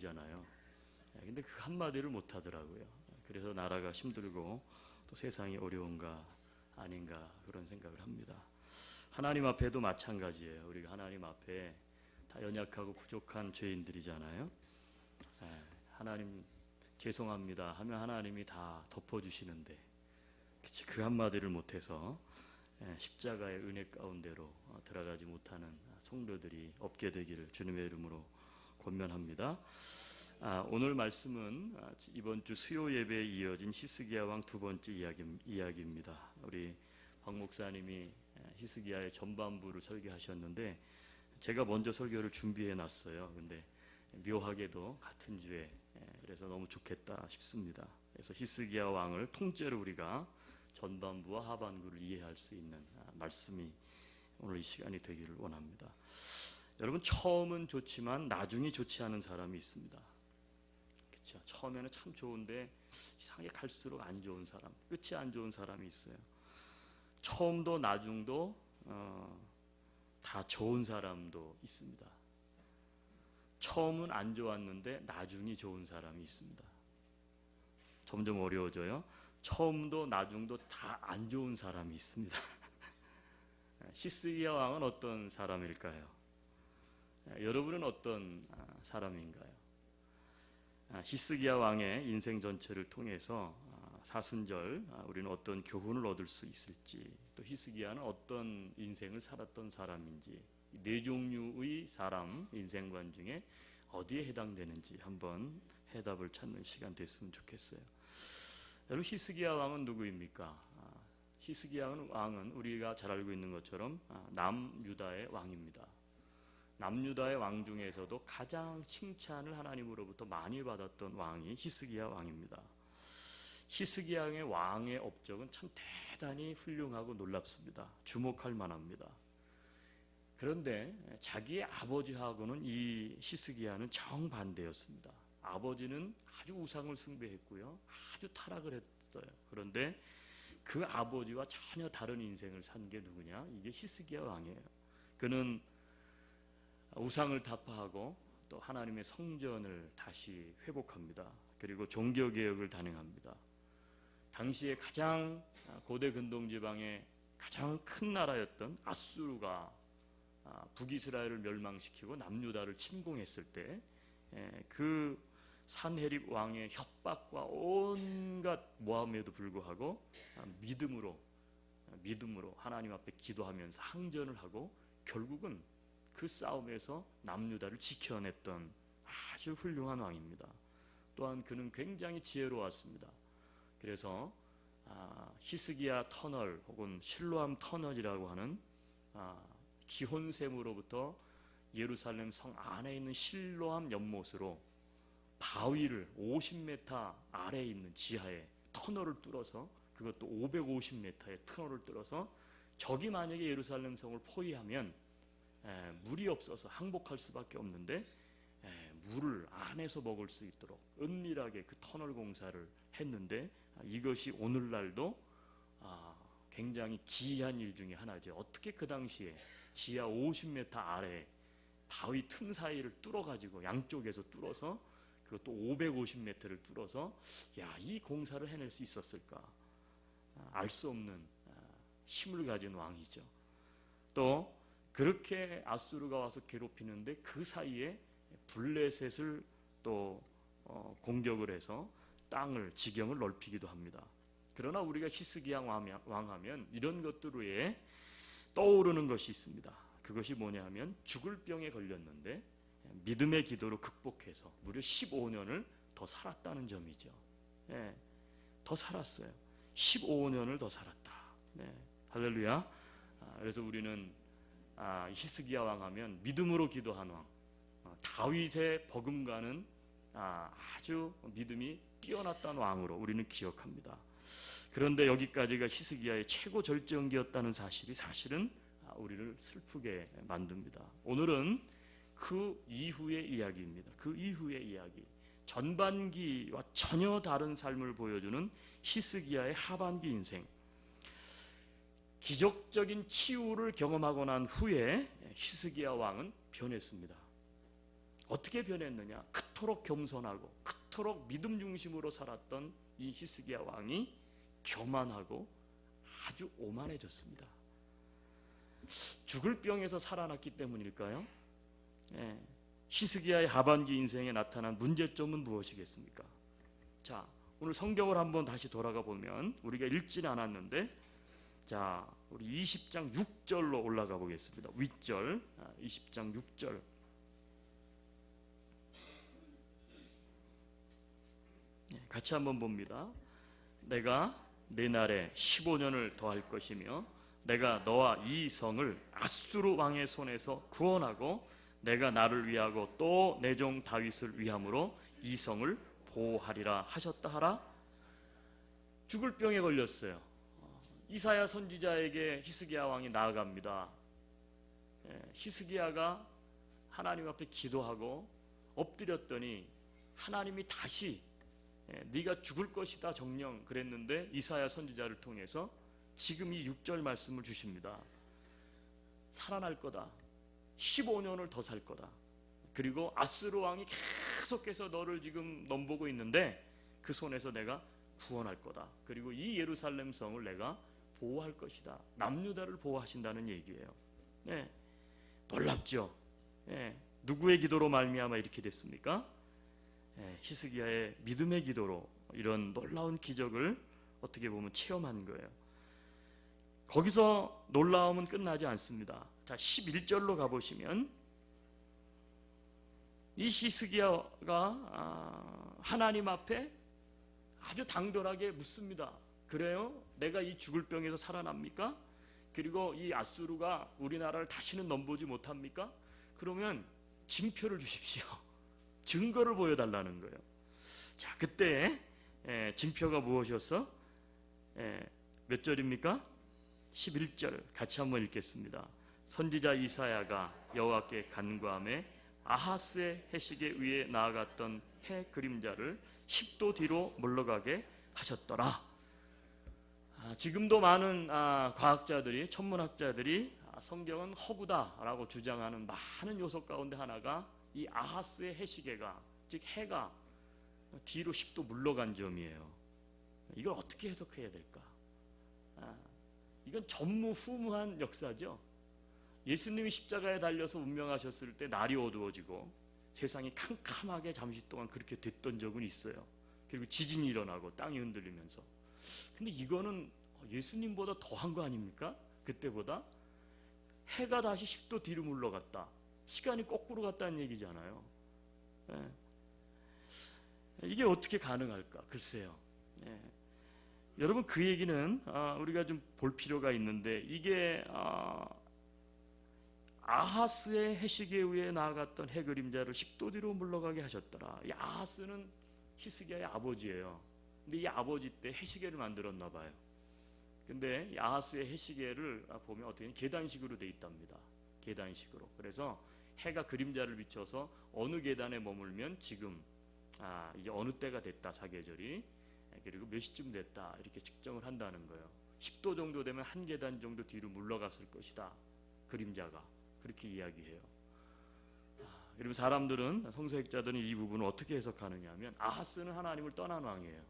그러잖아요. 근데 그 한마디를 못 하더라고요. 그래서 나라가 힘들고 또 세상이 어려운가 아닌가 그런 생각을 합니다. 하나님 앞에도 마찬가지예요. 우리가 하나님 앞에 다 연약하고 부족한 죄인들이잖아요. 하나님 죄송합니다 하면 하나님이 다 덮어주시는데 그 한마디를 못해서 십자가의 은혜 가운데로 들어가지 못하는 성도들이 없게 되기를 주님의 이름으로 권면합니다. 오늘 말씀은 이번 주 수요 예배에 이어진 히스기야 왕 두 번째 이야기입니다. 우리 박 목사님이 히스기야의 전반부를 설교하셨는데 제가 먼저 설교를 준비해 놨어요. 근데 묘하게도 같은 주에 그래서 너무 좋겠다 싶습니다. 그래서 히스기야 왕을 통째로 우리가 전반부와 하반부를 이해할 수 있는 말씀이 오늘 이 시간이 되기를 원합니다. 여러분, 처음은 좋지만 나중이 좋지 않은 사람이 있습니다. 그렇죠? 처음에는 참 좋은데 이상하게 갈수록 안 좋은 사람, 끝이 안 좋은 사람이 있어요. 처음도 나중도 다 좋은 사람도 있습니다. 처음은 안 좋았는데 나중이 좋은 사람이 있습니다. 점점 어려워져요. 처음도 나중도 다 안 좋은 사람이 있습니다. 히스기야 왕은 어떤 사람일까요? 여러분은 어떤 사람인가요? 히스기야 왕의 인생 전체를 통해서 사순절 우리는 어떤 교훈을 얻을 수 있을지, 또 히스기야는 어떤 인생을 살았던 사람인지, 네 종류의 사람 인생관 중에 어디에 해당되는지 한번 해답을 찾는 시간 됐으면 좋겠어요. 여러분, 히스기야 왕은 누구입니까? 히스기야 왕은 우리가 잘 알고 있는 것처럼 남유다의 왕입니다. 남유다의 왕 중에서도 가장 칭찬을 하나님으로부터 많이 받았던 왕이 히스기야 왕입니다. 히스기야 왕의 업적은 참 대단히 훌륭하고 놀랍습니다. 주목할 만합니다. 그런데 자기의 아버지하고는 이 히스기야는 정반대였습니다. 아버지는 아주 우상을 숭배했고요, 아주 타락을 했어요. 그런데 그 아버지와 전혀 다른 인생을 산 게 누구냐? 이게 히스기야 왕이에요. 그는 우상을 타파하고 또 하나님의 성전을 다시 회복합니다. 그리고 종교개혁을 단행합니다. 당시에 가장 고대 근동지방의 가장 큰 나라였던 아수르가 북이스라엘을 멸망시키고 남유다를 침공했을 때 그 산헤립 왕의 협박과 온갖 모함에도 불구하고 믿음으로 하나님 앞에 기도하면서 항전을 하고 결국은 그 싸움에서 남유다를 지켜냈던 아주 훌륭한 왕입니다. 또한 그는 굉장히 지혜로웠습니다. 그래서 히스기야 터널 혹은 실로암 터널이라고 하는 기혼샘으로부터 예루살렘 성 안에 있는 실로암 연못으로 바위를 50m 아래에 있는 지하에 터널을 뚫어서, 그것도 550m의 터널을 뚫어서 적이 만약에 예루살렘 성을 포위하면 물이 없어서 항복할 수밖에 없는데 물을 안에서 먹을 수 있도록 은밀하게 그 터널 공사를 했는데, 이것이 오늘날도 굉장히 기이한 일 중에 하나죠. 어떻게 그 당시에 지하 50m 아래에 바위 틈 사이를 뚫어가지고 양쪽에서 뚫어서 그것도 550m를 뚫어서 이 공사를 해낼 수 있었을까? 알 수 없는 힘을 가진 왕이죠. 또 그렇게 아수르가 와서 괴롭히는데 그 사이에 블레셋을 또 공격을 해서 땅을 지경을 넓히기도 합니다. 그러나 우리가 히스기야 왕하면 이런 것들 외에 떠오르는 것이 있습니다. 그것이 뭐냐 하면 죽을 병에 걸렸는데 믿음의 기도로 극복해서 무려 15년을 더 살았다는 점이죠. 더 살았어요. 15년을 더 살았다. 할렐루야. 그래서 우리는 히스기야 왕하면 믿음으로 기도한 왕, 다윗의 버금가는 아주 믿음이 뛰어났던 왕으로 우리는 기억합니다. 그런데 여기까지가 히스기야의 최고 절정기였다는 사실이 사실은 우리를 슬프게 만듭니다. 오늘은 그 이후의 이야기입니다. 그 이후의 이야기, 전반기와 전혀 다른 삶을 보여주는 히스기야의 하반기 인생. 기적적인 치유를 경험하고 난 후에 히스기야 왕은 변했습니다. 어떻게 변했느냐? 그토록 겸손하고 그토록 믿음 중심으로 살았던 이 히스기야 왕이 교만하고 아주 오만해졌습니다. 죽을 병에서 살아났기 때문일까요? 히스기야의 하반기 인생에 나타난 문제점은 무엇이겠습니까? 자, 오늘 성경을 한번 다시 돌아가 보면 우리가 읽지는 않았는데, 자, 우리 20장 6절로 올라가 보겠습니다. 윗절, 20장 6절. 같이 한번 봅니다. 내가 내 날에 15년을 더할 것이며 내가 너와 이 성을 아수르 왕의 손에서 구원하고 내가 나를 위하고 또 내 종 다윗을 위함으로 이 성을 보호하리라 하셨다 하라. 죽을 병에 걸렸어요. 이사야 선지자에게 히스기야 왕이 나아갑니다. 히스기야가 하나님 앞에 기도하고 엎드렸더니 하나님이 다시 네가 죽을 것이다 정령 그랬는데 이사야 선지자를 통해서 지금 이 6절 말씀을 주십니다. 살아날 거다. 15년을 더 살 거다. 그리고 아수르 왕이 계속해서 너를 지금 넘보고 있는데 그 손에서 내가 구원할 거다. 그리고 이 예루살렘 성을 내가 보호할 것이다. 남유다를 보호하신다는 얘기예요. 놀랍죠? 누구의 기도로 말미암아 이렇게 됐습니까? 히스기야의 믿음의 기도로 이런 놀라운 기적을 어떻게 보면 체험한 거예요. 거기서 놀라움은 끝나지 않습니다. 자, 11절로 가보시면 이 히스기야가 하나님 앞에 아주 당돌하게 묻습니다. 그래요? 내가 이 죽을 병에서 살아납니까? 그리고 이 아수르가 우리나라를 다시는 넘보지 못합니까? 그러면 징표를 주십시오. 증거를 보여달라는 거예요. 자, 그때 징표가 무엇이었어? 몇 절입니까? 11절 같이 한번 읽겠습니다. 선지자 이사야가 여호와께 간구하며 아하스의 해식에 의해 나아갔던 해 그림자를 10도 뒤로 물러가게 하셨더라. 지금도 많은 과학자들이, 천문학자들이 성경은 허구다라고 주장하는 많은 요소 가운데 하나가 이 아하스의 해시계가, 즉 해가 뒤로 10도 물러간 점이에요. 이걸 어떻게 해석해야 될까? 이건 전무후무한 역사죠. 예수님이 십자가에 달려서 운명하셨을 때 날이 어두워지고 세상이 캄캄하게 잠시 동안 그렇게 됐던 적은 있어요. 그리고 지진이 일어나고 땅이 흔들리면서. 근데 이거는 예수님보다 더한 거 아닙니까? 그때보다 해가 다시 10도 뒤로 물러갔다. 시간이 거꾸로 갔다는 얘기잖아요. 이게 어떻게 가능할까? 글쎄요. 여러분, 그 얘기는 우리가 좀 볼 필요가 있는데, 이게 아하스의 해식에 의해 나아갔던 해 그림자를 10도 뒤로 물러가게 하셨더라. 이 아하스는 히스기야의 아버지예요. 근데 이 아버지 때 해시계를 만들었나 봐요. 근데 이 아하스의 해시계를 보면 어떻게 계단식으로 돼 있답니다. 계단식으로. 그래서 해가 그림자를 비춰서 어느 계단에 머물면 지금 이제 어느 때가 됐다, 사계절이. 그리고 몇 시쯤 됐다, 이렇게 측정을 한다는 거예요. 10도 정도 되면 한 계단 정도 뒤로 물러갔을 것이다, 그림자가. 그렇게 이야기해요. 그리고 사람들은, 성서학자들은 이 부분을 어떻게 해석하느냐 하면, 아하스는 하나님을 떠난 왕이에요.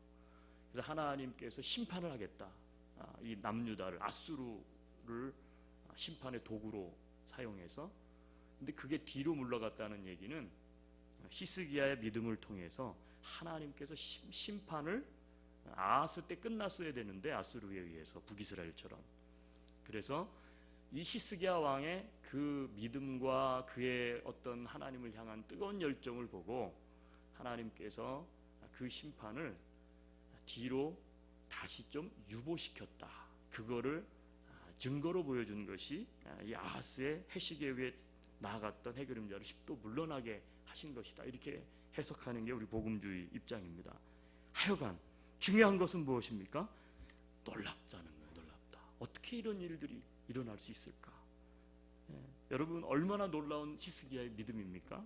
그래서 하나님께서 심판을 하겠다. 이 남유다를, 아수르를 심판의 도구로 사용해서. 근데 그게 뒤로 물러갔다는 얘기는 히스기야의 믿음을 통해서 하나님께서 심판을 아하스 때 끝났어야 되는데, 아수르에 의해서, 북이스라엘처럼. 그래서 이 히스기야 왕의 그 믿음과 그의 어떤 하나님을 향한 뜨거운 열정을 보고 하나님께서 그 심판을 뒤로 다시 좀 유보시켰다. 그거를 증거로 보여준 것이 이 아하스의 해식에 의해 나아갔던 해그림자를 10도 물러나게 하신 것이다. 이렇게 해석하는 게 우리 복음주의 입장입니다. 하여간 중요한 것은 무엇입니까? 놀랍다는 거예요. 놀랍다. 어떻게 이런 일들이 일어날 수 있을까? 여러분, 얼마나 놀라운 히스기야의 믿음입니까?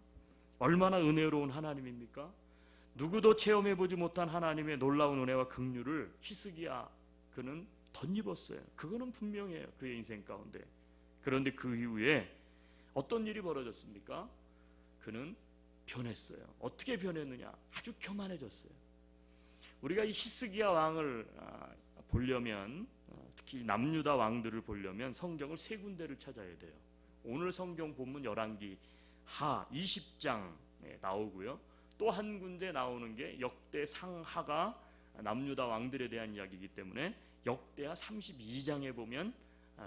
얼마나 은혜로운 하나님입니까? 누구도 체험해보지 못한 하나님의 놀라운 은혜와 긍휼을 히스기야 그는 덧입었어요. 그거는 분명해요, 그의 인생 가운데. 그런데 그 이후에 어떤 일이 벌어졌습니까? 그는 변했어요. 어떻게 변했느냐? 아주 교만해졌어요. 우리가 이 히스기야 왕을 보려면, 특히 남유다 왕들을 보려면 성경을 세 군데를 찾아야 돼요. 오늘 성경 본문 열왕기 하 20장에 나오고요. 또 한 군데 나오는 게 역대 상하가 남유다 왕들에 대한 이야기이기 때문에 역대하 32장에 보면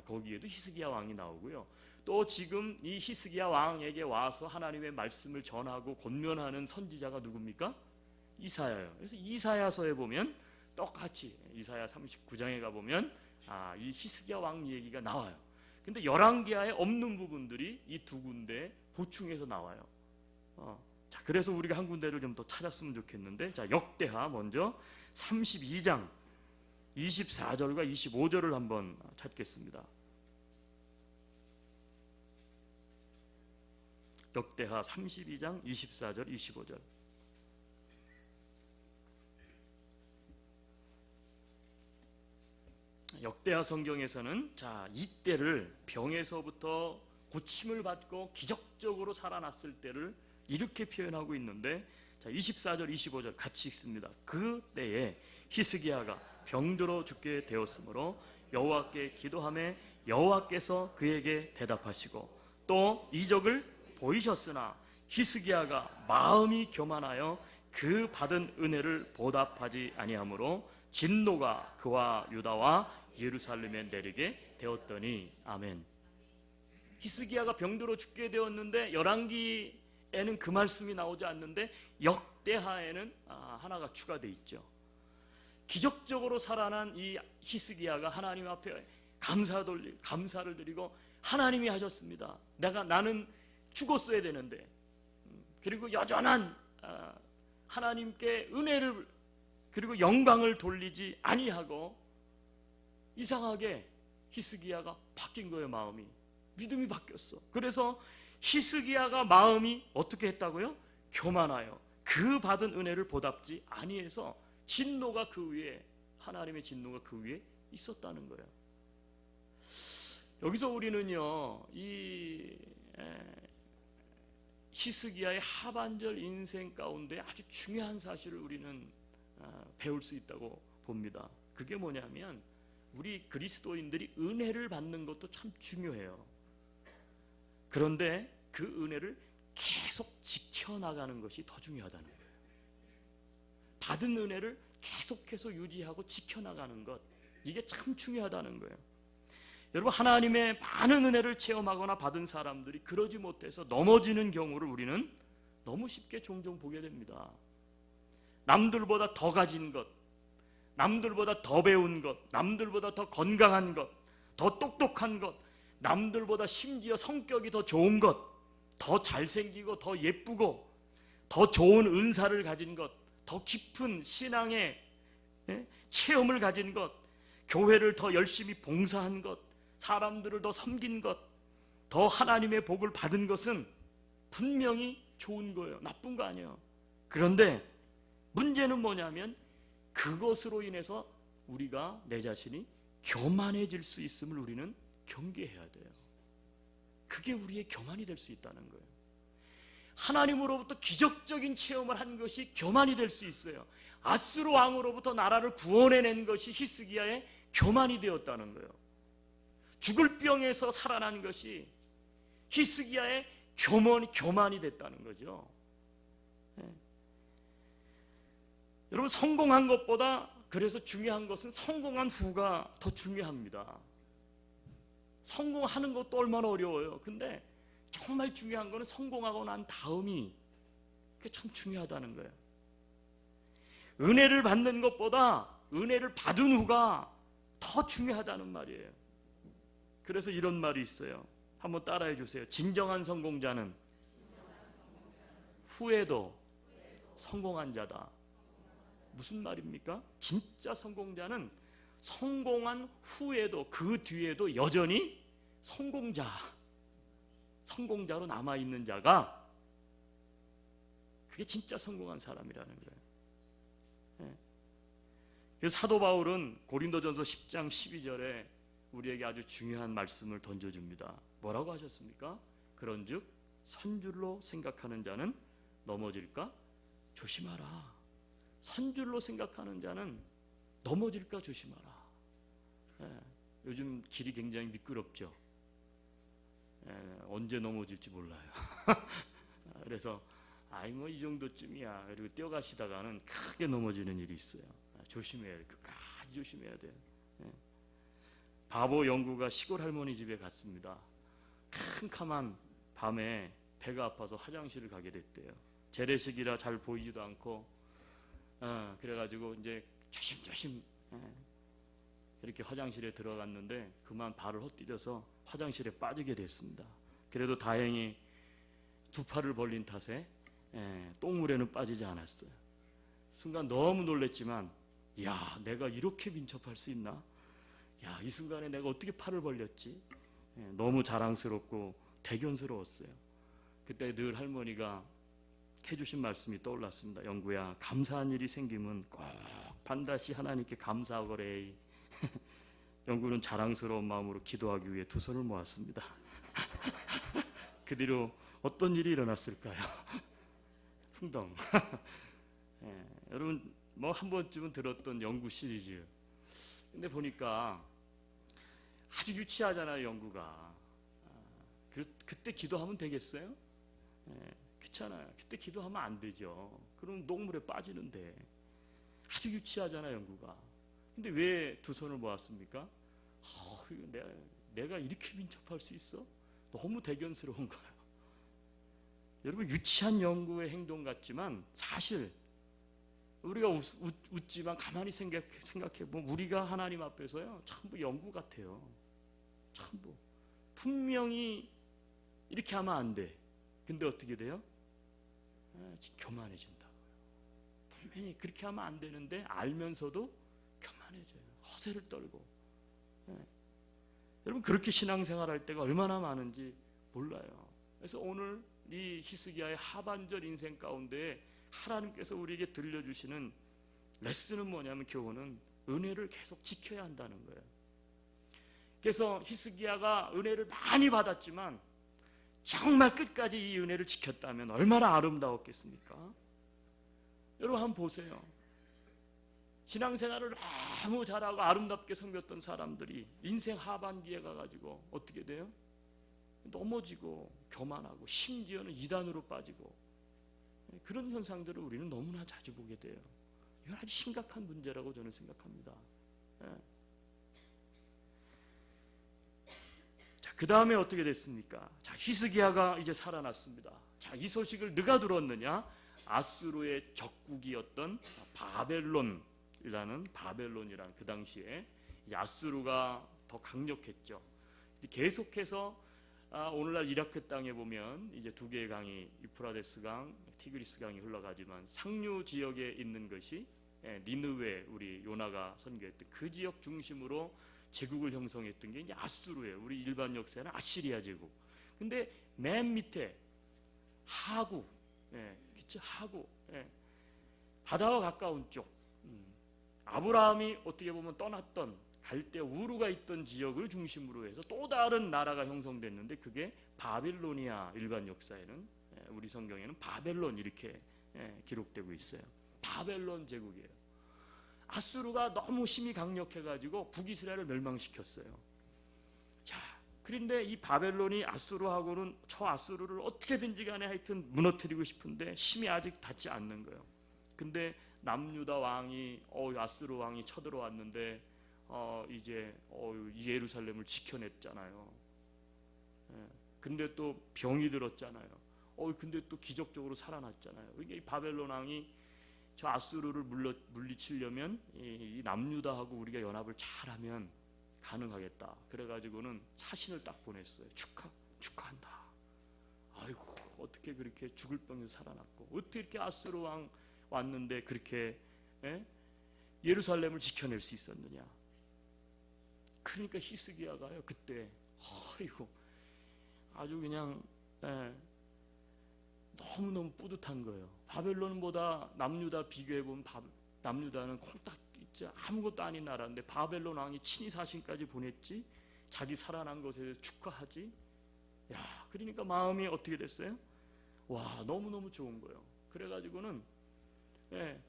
거기에도 히스기야 왕이 나오고요. 또 지금 이 히스기야 왕에게 와서 하나님의 말씀을 전하고 권면하는 선지자가 누굽니까? 이사야예요. 그래서 이사야서에 보면 똑같이 이사야 39장에 가보면 이 히스기야 왕 얘기가 나와요. 근데 열왕기하에 없는 부분들이 이 두 군데 보충해서 나와요. 자, 그래서 우리가 한 군데를 좀 더 찾았으면 좋겠는데, 자, 역대하 먼저 32장 24절과 25절을 한번 찾겠습니다. 역대하 32장 24절 25절. 역대하 성경에서는 자, 이때를 병에서부터 고침을 받고 기적적으로 살아났을 때를 이렇게 표현하고 있는데, 자, 24절 25절 같이 읽습니다. 그 때에 히스기야가 병들어 죽게 되었으므로 여호와께 기도하매 여호와께서 그에게 대답하시고 또 이적을 보이셨으나 히스기야가 마음이 교만하여 그 받은 은혜를 보답하지 아니하므로 진노가 그와 유다와 예루살렘에 내리게 되었더니. 아멘. 히스기야가 병들어 죽게 되었는데 열왕기에는 그 말씀이 나오지 않는데 역대하에는 하나가 추가되어 있죠. 기적적으로 살아난 이 히스기야가 하나님 앞에 감사를 드리고 하나님이 하셨습니다. 나는 죽었어야 되는데, 그리고 여전한 하나님께 은혜를 그리고 영광을 돌리지 아니하고 이상하게 히스기야가 바뀐 거예요. 마음이, 믿음이 바뀌었어. 그래서 히스기야가 마음이 어떻게 했다고요? 교만하여 그 받은 은혜를 보답지 아니해서 진노가 그 위에, 하나님의 진노가 그 위에 있었다는 거예요. 여기서 우리는요, 이 히스기야의 하반절 인생 가운데 아주 중요한 사실을 우리는 배울 수 있다고 봅니다. 그게 뭐냐면 우리 그리스도인들이 은혜를 받는 것도 참 중요해요. 그런데 그 은혜를 계속 지켜나가는 것이 더 중요하다는 거예요. 받은 은혜를 계속해서 유지하고 지켜나가는 것, 이게 참 중요하다는 거예요. 여러분, 하나님의 많은 은혜를 체험하거나 받은 사람들이 그러지 못해서 넘어지는 경우를 우리는 너무 쉽게 종종 보게 됩니다. 남들보다 더 가진 것, 남들보다 더 배운 것, 남들보다 더 건강한 것, 더 똑똑한 것, 남들보다 심지어 성격이 더 좋은 것, 더 잘생기고 더 예쁘고 더 좋은 은사를 가진 것, 더 깊은 신앙의 체험을 가진 것, 교회를 더 열심히 봉사한 것, 사람들을 더 섬긴 것, 더 하나님의 복을 받은 것은 분명히 좋은 거예요. 나쁜 거 아니에요. 그런데 문제는 뭐냐면 그것으로 인해서 우리가, 내 자신이 교만해질 수 있음을 우리는 경계해야 돼요. 그게 우리의 교만이 될 수 있다는 거예요. 하나님으로부터 기적적인 체험을 한 것이 교만이 될 수 있어요. 아스루 왕으로부터 나라를 구원해낸 것이 히스기야의 교만이 되었다는 거예요. 죽을 병에서 살아난 것이 히스기야의 교만이 됐다는 거죠. 여러분, 성공한 것보다 그래서 중요한 것은 성공한 후가 더 중요합니다. 성공하는 것도 얼마나 어려워요. 근데 정말 중요한 거는 성공하고 난 다음이, 그게 참 중요하다는 거예요. 은혜를 받는 것보다 은혜를 받은 후가 더 중요하다는 말이에요. 그래서 이런 말이 있어요. 한번 따라해 주세요. 진정한 성공자는 후에도 성공한 자다. 무슨 말입니까? 진짜 성공자는 성공한 후에도, 그 뒤에도 여전히 성공자로 남아있는 자가, 그게 진짜 성공한 사람이라는 거예요. 그래서 사도 바울은 고린도전서 10장 12절에 우리에게 아주 중요한 말씀을 던져줍니다. 뭐라고 하셨습니까? 그런즉 선줄로 생각하는 자는 넘어질까 조심하라. 선줄로 생각하는 자는 넘어질까 조심하라. 예, 요즘 길이 굉장히 미끄럽죠. 예, 언제 넘어질지 몰라요. 그래서 아이 뭐 이 정도쯤이야 그리고 뛰어가시다가는 크게 넘어지는 일이 있어요. 조심해야 돼. 끝까지 조심해야 돼요. 예. 바보 영구가 시골 할머니 집에 갔습니다. 캄캄한 밤에 배가 아파서 화장실을 가게 됐대요. 재래식이라 잘 보이지도 않고 그래가지고 이제 조심조심 이렇게 화장실에 들어갔는데 그만 발을 헛디뎌서 화장실에 빠지게 됐습니다. 그래도 다행히 두 팔을 벌린 탓에 똥물에는 빠지지 않았어요. 순간 너무 놀랬지만 야, 내가 이렇게 민첩할 수 있나? 야, 이 순간에 내가 어떻게 팔을 벌렸지? 너무 자랑스럽고 대견스러웠어요. 그때 늘 할머니가 해주신 말씀이 떠올랐습니다. 영구야, 감사한 일이 생기면 꼭 반드시 하나님께 감사하거래. 영구는 자랑스러운 마음으로 기도하기 위해 두 손을 모았습니다. 그 뒤로 어떤 일이 일어났을까요? 풍덩. 여러분 뭐 한 번쯤은 들었던 영구 시리즈. 근데 보니까 아주 유치하잖아요, 영구가. 그때 기도하면 되겠어요? 그렇잖아요. 그때 기도하면 안 되죠. 그럼 녹물에 빠지는데. 아주 유치하잖아요, 영구가. 근데 왜 두 손을 모았습니까? 내가 이렇게 민첩할 수 있어? 너무 대견스러운 거예요. 여러분, 유치한 영구의 행동 같지만 사실 우리가 웃지만 가만히 생각해보면 우리가 하나님 앞에서요 전부 영구 같아요. 전부. 분명히 이렇게 하면 안 돼. 근데 어떻게 돼요? 교만해진다고요. 분명히 그렇게 하면 안 되는데 알면서도 교만해져요. 허세를 떨고. 여러분, 그렇게 신앙생활할 때가 얼마나 많은지 몰라요. 그래서 오늘 이 히스기야의 하반절 인생 가운데 하나님께서 우리에게 들려주시는 레슨은 뭐냐면, 교훈은 은혜를 계속 지켜야 한다는 거예요. 그래서 히스기야가 은혜를 많이 받았지만 정말 끝까지 이 은혜를 지켰다면 얼마나 아름다웠겠습니까? 여러분 한번 보세요. 신앙생활을 너무 잘하고 아름답게 섬겼던 사람들이 인생 하반기에 가가지고 어떻게 돼요? 넘어지고 교만하고 심지어는 이단으로 빠지고, 그런 현상들을 우리는 너무나 자주 보게 돼요. 이건 아주 심각한 문제라고 저는 생각합니다. 자, 그 다음에 어떻게 됐습니까? 자, 히스기야가 이제 살아났습니다. 자, 이 소식을 누가 들었느냐? 아수르의 적국이었던 바벨론이라는 그 당시에 이제 아수르가 더 강력했죠. 계속해서 오늘날 이라크 땅에 보면 이제 두 개의 강이, 유프라데스 강, 티그리스 강이 흘러가지만 상류 지역에 있는 것이 니느웨, 우리 요나가 선교했던 그 지역 중심으로 제국을 형성했던 게 이제 아수르예요. 우리 일반 역사는 아시리아 제국. 근데 맨 밑에 하구, 그쵸? 하구, 바다와 가까운 쪽, 아브라함이 어떻게 보면 떠났던 갈대 우르가 있던 지역을 중심으로 해서 또 다른 나라가 형성됐는데, 그게 바빌로니아. 일반 역사에는, 우리 성경에는 바벨론 이렇게 기록되고 있어요. 바벨론 제국이에요. 아수르가 너무 힘이 강력해가지고 북이스라엘을 멸망시켰어요. 자, 그런데 이 바벨론이 아수르하고는, 저 아수르를 어떻게든지 간에 하여튼 무너뜨리고 싶은데 힘이 아직 닿지 않는 거예요. 근데 남유다 왕이, 아수르 왕이 쳐들어왔는데 이제 예루살렘을 지켜냈잖아요. 근데 또 병이 들었잖아요. 근데 또 기적적으로 살아났잖아요. 이게 이 바벨론 왕이 저 아수르를 물리치려면 이 남유다하고 우리가 연합을 잘하면 가능하겠다. 그래가지고는 사신을 딱 보냈어요. 축하한다. 아이고, 어떻게 그렇게 죽을 병에서 살아났고, 어떻게 이렇게 아수르 왕 왔는데 그렇게 예루살렘을 지켜낼 수 있었느냐. 그러니까 히스기야가요 그때 아주 그냥 너무너무 뿌듯한 거예요. 바벨론보다 남유다 비교해보면 남유다는 콩딱 있지, 아무것도 아닌 나라인데 바벨론 왕이 친히 사신까지 보냈지, 자기 살아난 것에 대해서 축하하지. 야, 그러니까 마음이 어떻게 됐어요? 와, 너무너무 좋은 거예요. 그래가지고는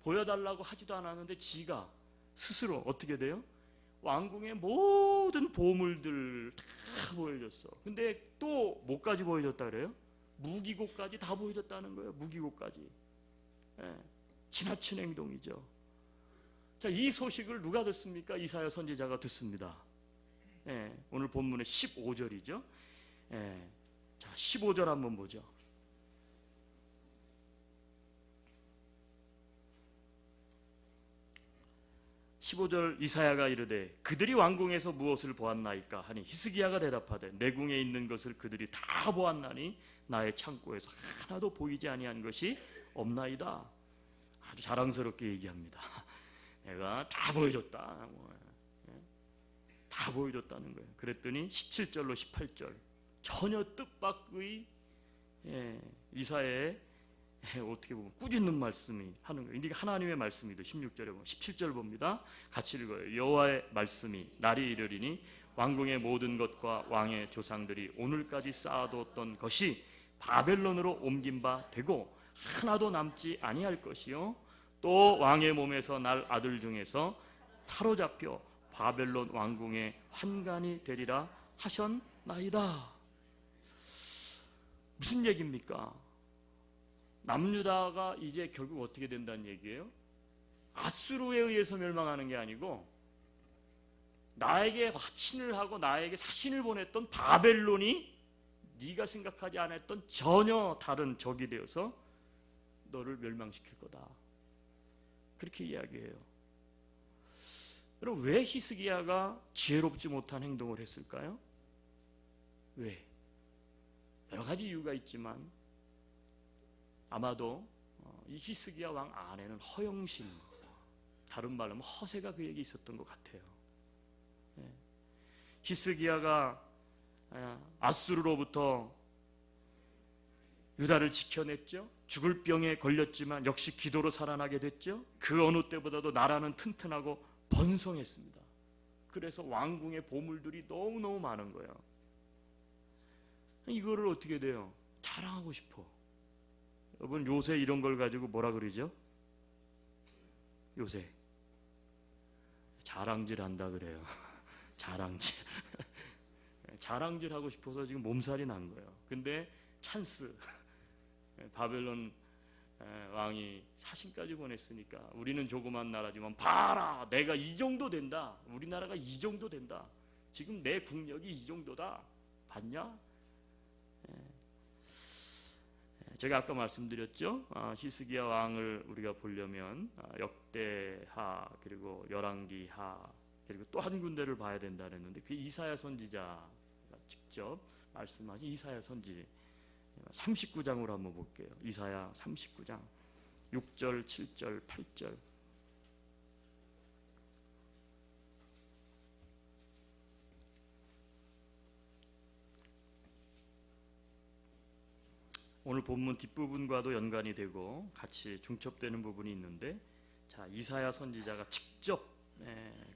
보여달라고 하지도 않았는데 지가 스스로 어떻게 돼요? 왕궁의 모든 보물들 다 보여줬어. 근데 또 뭐까지 보여줬다 그래요? 무기고까지 다 보여줬다는 거예요. 무기고까지. 지나친 행동이죠. 자, 이 소식을 누가 듣습니까? 이사야 선지자가 듣습니다. 오늘 본문의 15절이죠. 자, 15절 한번 보죠. 15절 이사야가 이르되 그들이 왕궁에서 무엇을 보았나이까 하니 히스기야가 대답하되 내 궁에 있는 것을 그들이 다 보았나니 나의 창고에서 하나도 보이지 아니한 것이 없나이다. 아주 자랑스럽게 얘기합니다. 내가 다 보여줬다. 다 보여줬다는 거예요. 그랬더니 17절로 18절 전혀 뜻밖의 이사야의 어떻게 보면 꾸짖는 말씀이 하는 거예요. 이게 하나님의 말씀이다. 16절에 보면 17절 봅니다. 같이 읽어요. 여호와의 말씀이 날이 이르리니 왕궁의 모든 것과 왕의 조상들이 오늘까지 쌓아두었던 것이 바벨론으로 옮긴 바 되고 하나도 남지 아니할 것이요 또 왕의 몸에서 날 아들 중에서 사로잡혀 바벨론 왕궁의 환관이 되리라 하셨나이다. 무슨 얘기입니까? 남유다가 이제 결국 어떻게 된다는 얘기예요? 아수르에 의해서 멸망하는 게 아니고 나에게 화친을 하고 나에게 사신을 보냈던 바벨론이 네가 생각하지 않았던 전혀 다른 적이 되어서 너를 멸망시킬 거다. 그렇게 이야기해요. 여러분, 왜 히스기야가 지혜롭지 못한 행동을 했을까요? 왜? 여러 가지 이유가 있지만 아마도 이 히스기야 왕 안에는 허영심, 다른 말로 하면 허세가 그에게 있었던 것 같아요. 히스기야가 아수르로부터 유다를 지켜냈죠. 죽을 병에 걸렸지만 역시 기도로 살아나게 됐죠. 그 어느 때보다도 나라는 튼튼하고 번성했습니다. 그래서 왕궁의 보물들이 너무너무 많은 거예요. 이거를 어떻게 돼요? 자랑하고 싶어. 여러분, 요새 이런 걸 가지고 뭐라 그러죠? 요새 자랑질 한다 그래요. 자랑질. 자랑질 하고 싶어서 지금 몸살이 난 거예요. 근데 찬스. 바벨론 왕이 사신까지 보냈으니까 우리는 조그만 나라지만 봐라, 내가 이 정도 된다. 우리나라가 이 정도 된다. 지금 내 국력이 이 정도다. 봤냐? 제가 아까 말씀드렸죠. 히스기야 왕을 우리가 보려면 역대하 그리고 열왕기하 그리고 또 한 군데를 봐야 된다 그랬는데 그게 이사야 선지자가 직접 말씀하신 이사야 선지 39장으로 한번 볼게요. 이사야 39장 6절, 7절, 8절. 오늘 본문 뒷부분과도 연관이 되고 같이 중첩되는 부분이 있는데, 자, 이사야 선지자가 직접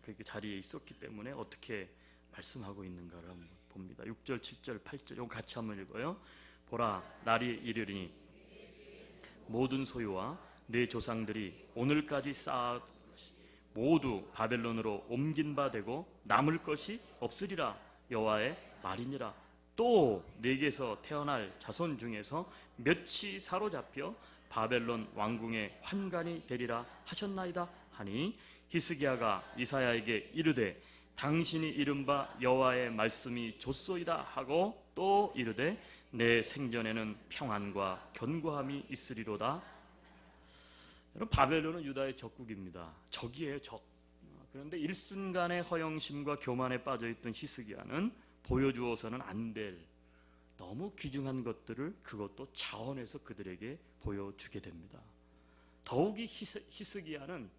그 자리에 있었기 때문에 어떻게 말씀하고 있는가를 한번 봅니다. 6절, 7절, 8절 이거 같이 한번 읽어요. 보라, 날이 이르리니 모든 소유와 내 조상들이 오늘까지 쌓아 모두 바벨론으로 옮긴 바 되고 남을 것이 없으리라. 여호와의 말이니라. 또 내게서 태어날 자손 중에서 몇이 사로잡혀 바벨론 왕궁의 환관이 되리라 하셨나이다 하니 히스기야가 이사야에게 이르되 당신이 이른바 여호와의 말씀이 좋소이다 하고 또 이르되 내 생전에는 평안과 견고함이 있으리로다. 여러분, 바벨론은 유다의 적국입니다. 적이에요, 적. 그런데 일순간의 허영심과 교만에 빠져있던 히스기야는 보여주어서는 안 될 너무 귀중한 것들을 그것도 자원해서 그들에게 보여주게 됩니다. 더욱이 히스기야는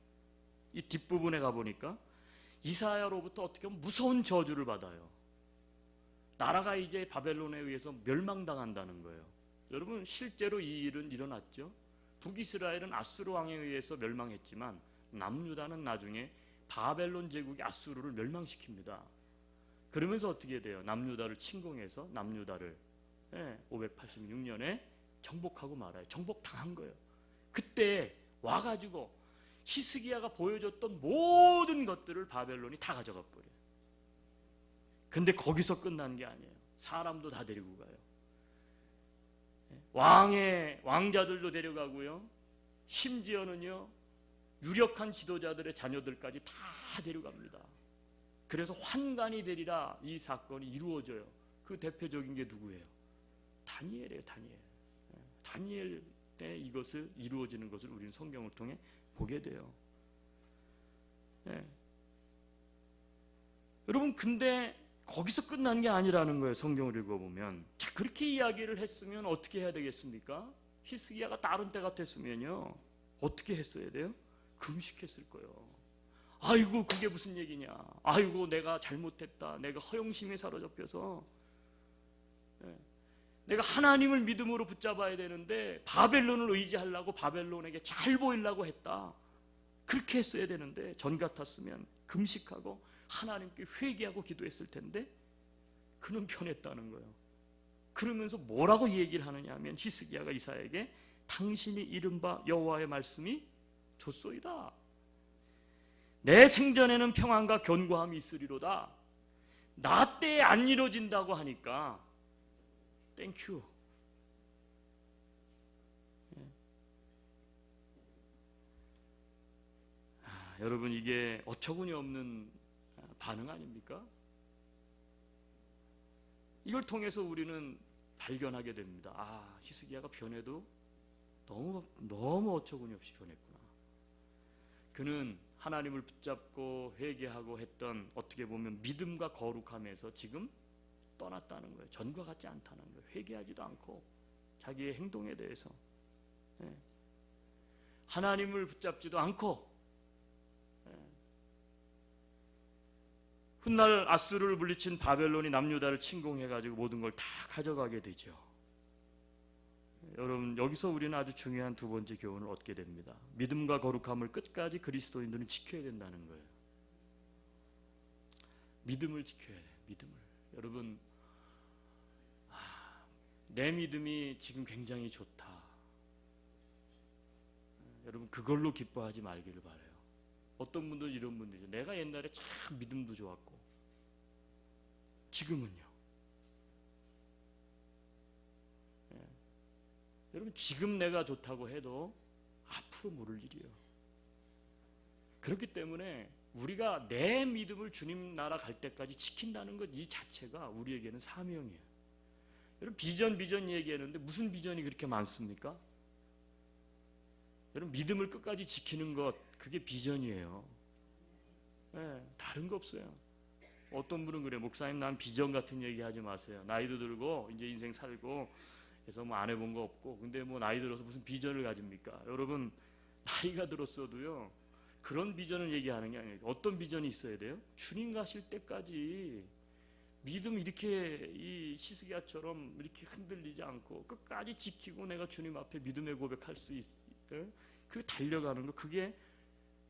이 뒷부분에 가보니까 이사야로부터 어떻게 보면 무서운 저주를 받아요. 나라가 이제 바벨론에 의해서 멸망당한다는 거예요. 여러분, 실제로 이 일은 일어났죠. 북이스라엘은 아수르 왕에 의해서 멸망했지만 남유다는 나중에 바벨론 제국이 아수르를 멸망시킵니다. 그러면서 어떻게 돼요? 남유다를 침공해서 남유다를 586년에 정복하고 말아요. 정복당한 거예요. 그때 와가지고 히스기야가 보여줬던 모든 것들을 바벨론이 다 가져가 버려요. 근데 거기서 끝난 게 아니에요. 사람도 다 데리고 가요. 왕자들도 데려가고요. 심지어는요, 유력한 지도자들의 자녀들까지 다 데려갑니다. 그래서 환관이 되리라 이 사건이 이루어져요. 그 대표적인 게 누구예요? 다니엘이에요. 다니엘 때 이것을 이루어지는 것을 우리는 성경을 통해 보게 돼요. 여러분, 근데 거기서 끝난 게 아니라는 거예요. 성경을 읽어보면. 자, 그렇게 이야기를 했으면 어떻게 해야 되겠습니까? 히스기야가 다른 때 같았으면요, 어떻게 했어야 돼요? 금식했을 거예요. 아이고, 그게 무슨 얘기냐. 아이고, 내가 잘못했다. 내가 허영심에 사로잡혀서 내가 하나님을 믿음으로 붙잡아야 되는데 바벨론을 의지하려고 바벨론에게 잘 보이려고 했다. 그렇게 했어야 되는데 전 같았으면 금식하고 하나님께 회개하고 기도했을 텐데 그는 변했다는 거예요. 그러면서 뭐라고 얘기를 하느냐 하면 히스기야가 이사야에게 당신이 이른 바 여호와의 말씀이 좋소이다. 내 생전에는 평안과 견고함이 있으리로다. 나 때에 안 이루어진다고 하니까 땡큐. 여러분, 이게 어처구니 없는 반응 아닙니까? 이걸 통해서 우리는 발견하게 됩니다. 아, 히스기야가 변해도 너무 어처구니 없이 변했구나. 그는 하나님을 붙잡고 회개하고 했던, 어떻게 보면 믿음과 거룩함에서 지금 떠났다는 거예요. 전과 같지 않다는 거예요. 회개하지도 않고 자기의 행동에 대해서 하나님을 붙잡지도 않고 훗날 아수르를 물리친 바벨론이 남유다를 침공해가지고 모든 걸 다 가져가게 되죠. 여러분, 여기서 우리는 아주 중요한 두 번째 교훈을 얻게 됩니다. 믿음과 거룩함을 끝까지 그리스도인들은 지켜야 된다는 거예요. 믿음을 지켜야 돼요. 믿음을. 여러분, 내 믿음이 지금 굉장히 좋다. 여러분, 그걸로 기뻐하지 말기를 바라요. 어떤 분들은 이런 분들이죠. 내가 옛날에 참 믿음도 좋았고 지금은요. 여러분, 지금 내가 좋다고 해도 앞으로 모를 일이에요. 그렇기 때문에 우리가 내 믿음을 주님 나라 갈 때까지 지킨다는 것 이 자체가 우리에게는 사명이에요. 여러분, 비전 얘기하는데 무슨 비전이 그렇게 많습니까? 여러분, 믿음을 끝까지 지키는 것, 그게 비전이에요. 다른 거 없어요. 어떤 분은 그래요. 목사님, 난 비전 같은 얘기 하지 마세요. 나이도 들고 이제 인생 살고 해서 뭐 안 해본 거 없고, 근데 뭐 나이 들어서 무슨 비전을 가집니까? 여러분, 나이가 들었어도요, 그런 비전을 얘기하는 게 아니에요. 어떤 비전이 있어야 돼요? 주님 가실 때까지 믿음 이렇게 이 히스기야처럼 이렇게 흔들리지 않고 끝까지 지키고 내가 주님 앞에 믿음의 고백할 수 있어요. 그 달려가는 거, 그게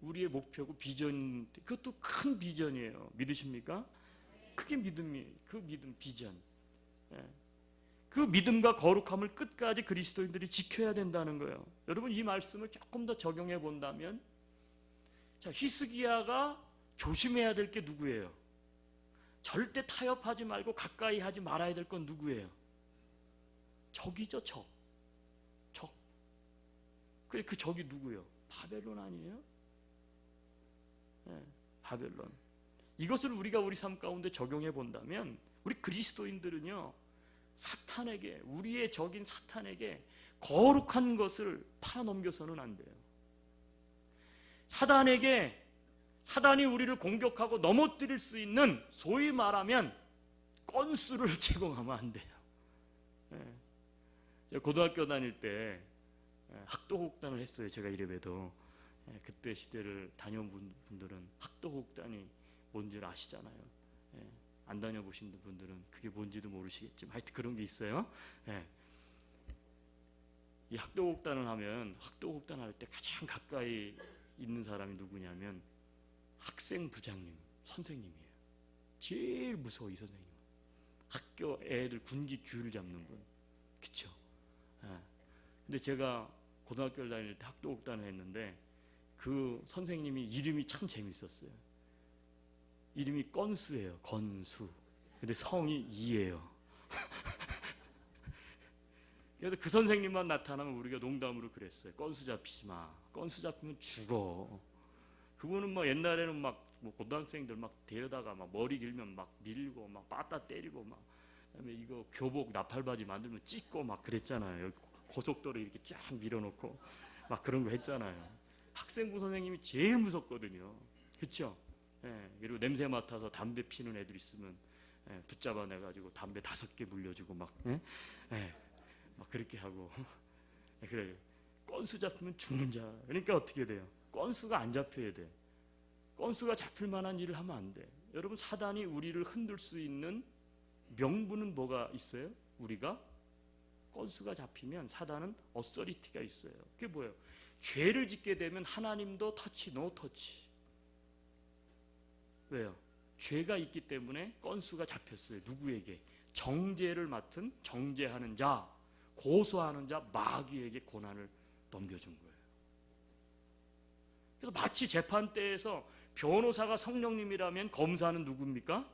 우리의 목표고 비전. 그것도 큰 비전이에요. 믿으십니까? 그게 그 믿음 비전. 그 믿음과 거룩함을 끝까지 그리스도인들이 지켜야 된다는 거예요. 여러분, 이 말씀을 조금 더 적용해 본다면, 자, 히스기야가 조심해야 될 게 누구예요? 절대 타협하지 말고 가까이 하지 말아야 될 건 누구예요? 적이죠. 적. 그래, 그 적이 누구예요? 바벨론 아니에요? 바벨론. 이것을 우리가 우리 삶 가운데 적용해 본다면, 우리 그리스도인들은요, 사탄에게, 우리의 적인 사탄에게 거룩한 것을 팔아넘겨서는 안 돼요. 사단이 우리를 공격하고 넘어뜨릴 수 있는, 소위 말하면 건수를 제공하면 안 돼요. 제가 고등학교 다닐 때 학도곡단을 했어요. 제가 이래봬도. 그때 시대를 다녀온 분들은 학도곡단이 뭔지 아시잖아요. 안 다녀보신 분들은 그게 뭔지도 모르시겠지만 하여튼 그런 게 있어요. 이 학도곡단을 하면, 학도곡단 할 때 가장 가까이 있는 사람이 누구냐면 학생 부장님, 선생님이에요. 제일 무서워, 이 선생님. 학교 애들 군기 규율 잡는 분. 그쵸? 근데 제가 고등학교를 다닐 때 학도곡단을 했는데 그 선생님이 이름이 참 재밌었어요. 이름이 건수예요. 건수. 근데 성이 이예요. 그래서 그 선생님만 나타나면 우리가 농담으로 그랬어요. 건수 잡히지 마. 건수 잡히면 죽어. 그분은 뭐 옛날에는 뭐 고등학생들 막 데려다가 막 머리 길면 막 밀고 막 빠따 때리고 막 그다음에 이거 교복 나팔바지 만들면 찢고 막 그랬잖아요. 고속도로 이렇게 쫙 밀어놓고 막 그런 거 했잖아요. 학생부 선생님이 제일 무섭거든요. 그렇죠? 예, 그리고 냄새 맡아서 담배 피는 애들 있으면 붙잡아내가지고 담배 5개 물려주고 막, 막 그렇게 하고 그래요. 건수 잡히면 죽는 자. 그러니까 어떻게 돼요? 건수가 안 잡혀야 돼. 건수가 잡힐 만한 일을 하면 안 돼. 여러분, 사단이 우리를 흔들 수 있는 명분은 뭐가 있어요? 우리가 건수가 잡히면 사단은 어서리티가 있어요. 그게 뭐예요? 죄를 짓게 되면 하나님도 터치, 노 터치. 왜요? 죄가 있기 때문에 건수가 잡혔어요. 누구에게? 정죄를 맡은 정죄하는 자, 고소하는 자 마귀에게 고난을 넘겨준 거예요. 그래서 마치 재판대에서 변호사가 성령님이라면 검사는 누굽니까?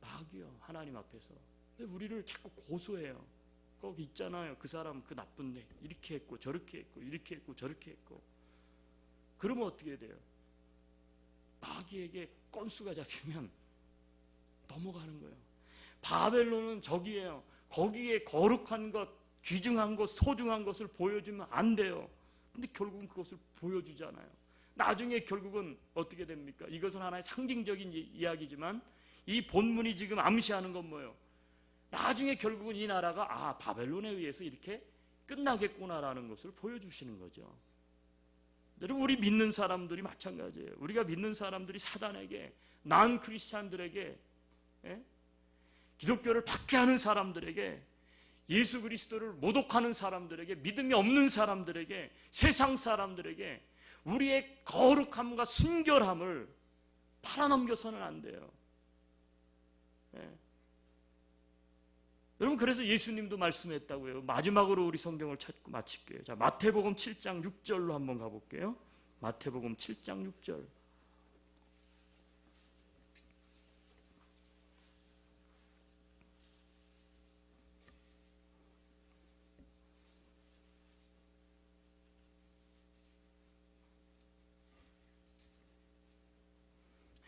마귀요. 하나님 앞에서. 왜 우리를 자꾸 고소해요? 거기 있잖아요. 그 사람 그 나쁜 애 이렇게 했고 저렇게 했고 이렇게 했고 저렇게 했고. 그러면 어떻게 돼요? 마귀에게 건수가 잡히면 넘어가는 거예요. 바벨론은 저기예요. 거기에 거룩한 것, 귀중한 것, 소중한 것을 보여주면 안 돼요. 근데 결국은 그것을 보여주잖아요. 나중에 결국은 어떻게 됩니까? 이것은 하나의 상징적인 이야기지만 이 본문이 지금 암시하는 건 뭐예요? 나중에 결국은 이 나라가 바벨론에 의해서 이렇게 끝나겠구나라는 것을 보여주시는 거죠. 여러분, 우리 믿는 사람들이 마찬가지예요. 우리가 믿는 사람들이 사단에게, 난 크리스찬들에게, 기독교를 박해하는 사람들에게, 예수 그리스도를 모독하는 사람들에게, 믿음이 없는 사람들에게, 세상 사람들에게 우리의 거룩함과 순결함을 팔아넘겨서는 안 돼요. 여러분, 그래서 예수님도 말씀했다고요. 마지막으로 우리 성경을 찾고 마칠게요. 자, 마태복음 7장 6절로 한번 가볼게요. 마태복음 7장 6절.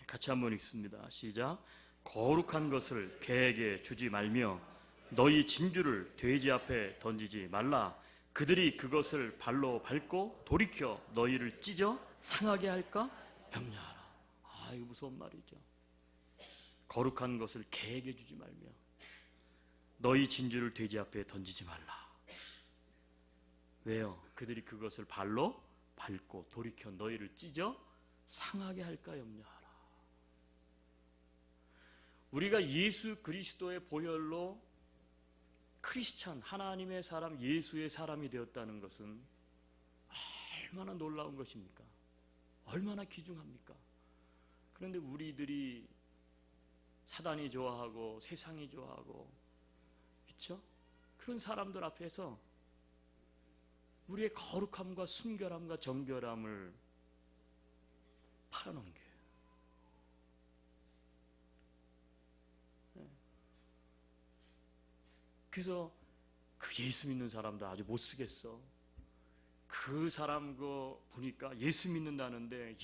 같이 한번 읽습니다. 시작. 거룩한 것을 개에게 주지 말며 너희 진주를 돼지 앞에 던지지 말라. 그들이 그것을 발로 밟고 돌이켜 너희를 찢어 상하게 할까 염려하라. 이거 무서운 말이죠. 거룩한 것을 개에게 주지 말며 너희 진주를 돼지 앞에 던지지 말라. 왜요? 그들이 그것을 발로 밟고 돌이켜 너희를 찢어 상하게 할까 염려하라. 우리가 예수 그리스도의 보혈로 크리스찬, 하나님의 사람, 예수의 사람이 되었다는 것은 얼마나 놀라운 것입니까? 얼마나 귀중합니까? 그런데 우리들이 사단이 좋아하고 세상이 좋아하고, 그렇죠? 그런 사람들 앞에서 우리의 거룩함과 순결함과 정결함을 팔아넘겨요. 그래서 그 예수 믿는 사람도 아주 못 쓰겠어. 그 사람 거 보니까 예수 믿는다는데,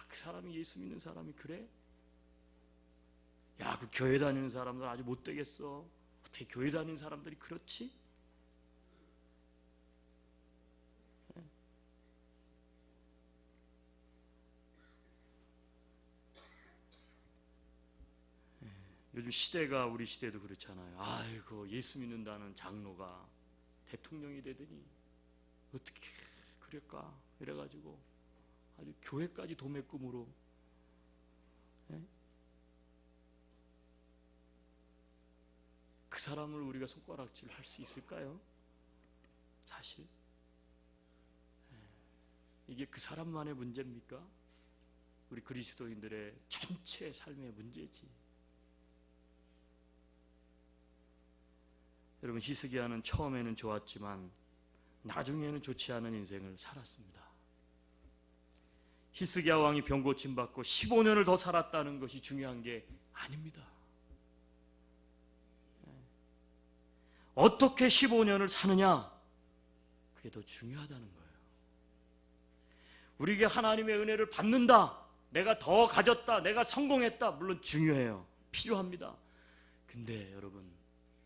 그 사람이 예수 믿는 사람이 그래? 그 교회 다니는 사람들 아주 못 되겠어. 어떻게 교회 다니는 사람들이 그렇지? 요즘 시대가, 우리 시대도 그렇잖아요. 아이고, 예수 믿는다는 장로가 대통령이 되더니 어떻게 그럴까? 이래가지고 아주 교회까지 도매금으로. 그 사람을 우리가 손가락질 할 수 있을까요? 사실 이게 그 사람만의 문제입니까? 우리 그리스도인들의 전체 삶의 문제지. 여러분, 히스기야는 처음에는 좋았지만 나중에는 좋지 않은 인생을 살았습니다. 히스기야 왕이 병 고침받고 15년을 더 살았다는 것이 중요한 게 아닙니다. 어떻게 15년을 사느냐, 그게 더 중요하다는 거예요. 우리에게 하나님의 은혜를 받는다, 내가 더 가졌다, 내가 성공했다, 물론 중요해요. 필요합니다. 근데 여러분,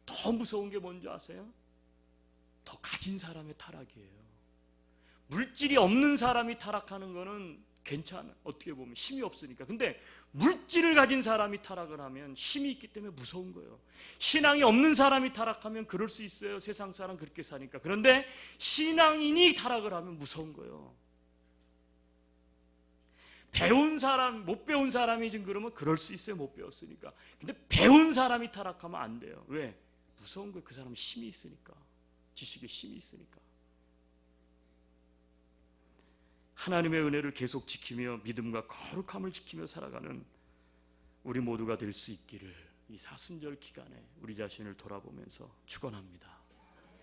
더 무서운 게 뭔지 아세요? 더 가진 사람의 타락이에요. 물질이 없는 사람이 타락하는 거는 괜찮아, 어떻게 보면 힘이 없으니까. 근데 물질을 가진 사람이 타락을 하면 힘이 있기 때문에 무서운 거예요. 신앙이 없는 사람이 타락하면 그럴 수 있어요. 세상 사람 그렇게 사니까. 그런데 신앙인이 타락을 하면 무서운 거예요. 배운 사람, 못 배운 사람이 지금 그러면 그럴 수 있어요. 못 배웠으니까. 근데 배운 사람이 타락하면 안 돼요. 왜? 무서운 거예요. 그 사람은 힘이 있으니까. 지식에 힘이 있으니까. 하나님의 은혜를 계속 지키며 믿음과 거룩함을 지키며 살아가는 우리 모두가 될 수 있기를 이 사순절 기간에 우리 자신을 돌아보면서 축원합니다.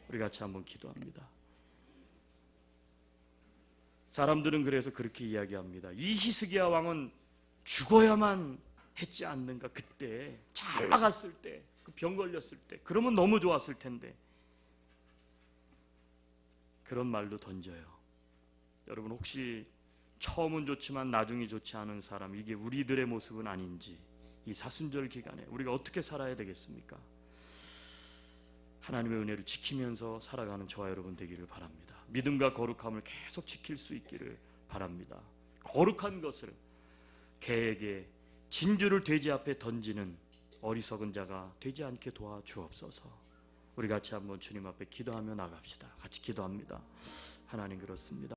우리 같이 한번 기도합니다. 사람들은 그래서 그렇게 이야기합니다. 이 히스기야 왕은 죽어야만 했지 않는가. 그때 잘 나갔을 때, 그 병 걸렸을 때, 그러면 너무 좋았을 텐데. 그런 말도 던져요. 여러분, 혹시 처음은 좋지만 나중이 좋지 않은 사람, 이게 우리들의 모습은 아닌지 이 사순절 기간에 우리가 어떻게 살아야 되겠습니까? 하나님의 은혜를 지키면서 살아가는 저와 여러분 되기를 바랍니다. 믿음과 거룩함을 계속 지킬 수 있기를 바랍니다. 거룩한 것을 개에게 진주를 돼지 앞에 던지는 어리석은 자가 되지 않게 도와주옵소서. 우리 같이 한번 주님 앞에 기도하며 나갑시다. 같이 기도합니다. 하나님, 그렇습니다.